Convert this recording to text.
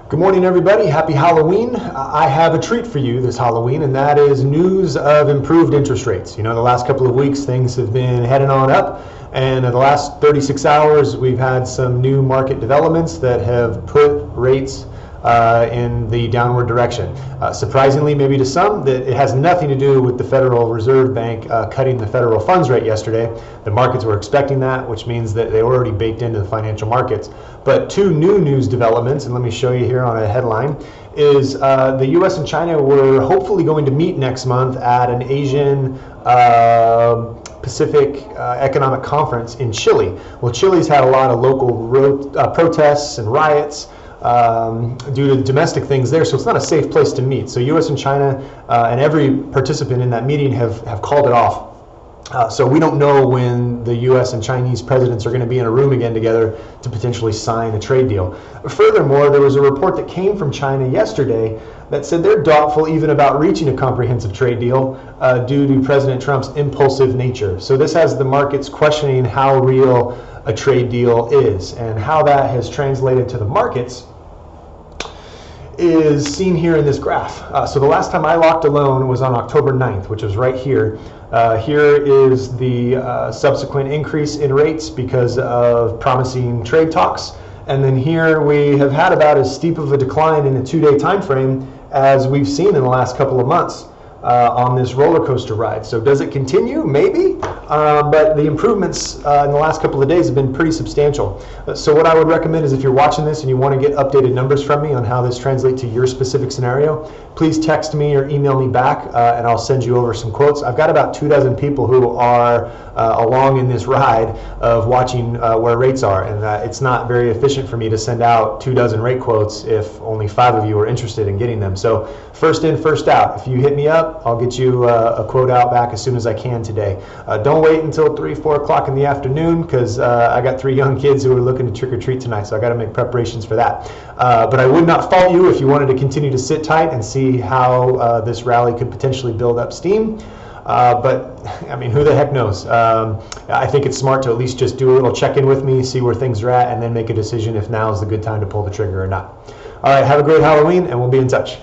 Good morning, everybody. Happy Halloween. I have a treat for you this Halloween, and that is news of improved interest rates. You know, the last couple of weeks, things have been heading on up, and in the last 36 hours, we've had some new market developments that have put rates in the downward direction. Surprisingly, maybe to some, that it has nothing to do with the Federal Reserve Bank cutting the federal funds rate yesterday. The markets were expecting that, which means that they already baked into the financial markets. But two new news developments, and let me show you here on a headline, is the US and China were hopefully going to meet next month at an Asian Pacific Economic Conference in Chile. Well, Chile's had a lot of local protests and riots due to domestic things there, so it's not a safe place to meet. So US and China and every participant in that meeting have called it off. So we don't know when the US and Chinese presidents are going to be in a room again together to potentially sign a trade deal. Furthermore, there was a report that came from China yesterday that said they're doubtful even about reaching a comprehensive trade deal due to President Trump's impulsive nature. So this has the markets questioning how real a trade deal is, and how that has translated to the markets is seen here in this graph. So the last time I locked a loan was on October 9th, which was right here. Here is the subsequent increase in rates because of promising trade talks. And then here we have had about as steep of a decline in a 2-day time frame as we've seen in the last couple of months on this roller coaster ride. So does it continue? Maybe, but the improvements in the last couple of days have been pretty substantial. So what I would recommend is if you're watching this and you want to get updated numbers from me on how this translates to your specific scenario, please text me or email me back and I'll send you over some quotes. I've got about 24 people who are along in this ride of watching where rates are, and it's not very efficient for me to send out 24 rate quotes if only 5 of you are interested in getting them. So first in, first out. If you hit me up, I'll get you a quote out back as soon as I can today. Don't wait until 3, 4 o'clock in the afternoon, because I got 3 young kids who are looking to trick or treat tonight, so I got to make preparations for that. But I would not fault you if you wanted to continue to sit tight and see how this rally could potentially build up steam. But I mean, who the heck knows? I think it's smart to at least just do a little check-in with me, see where things are at, and then make a decision if now is the good time to pull the trigger or not. All right, have a great Halloween, and we'll be in touch.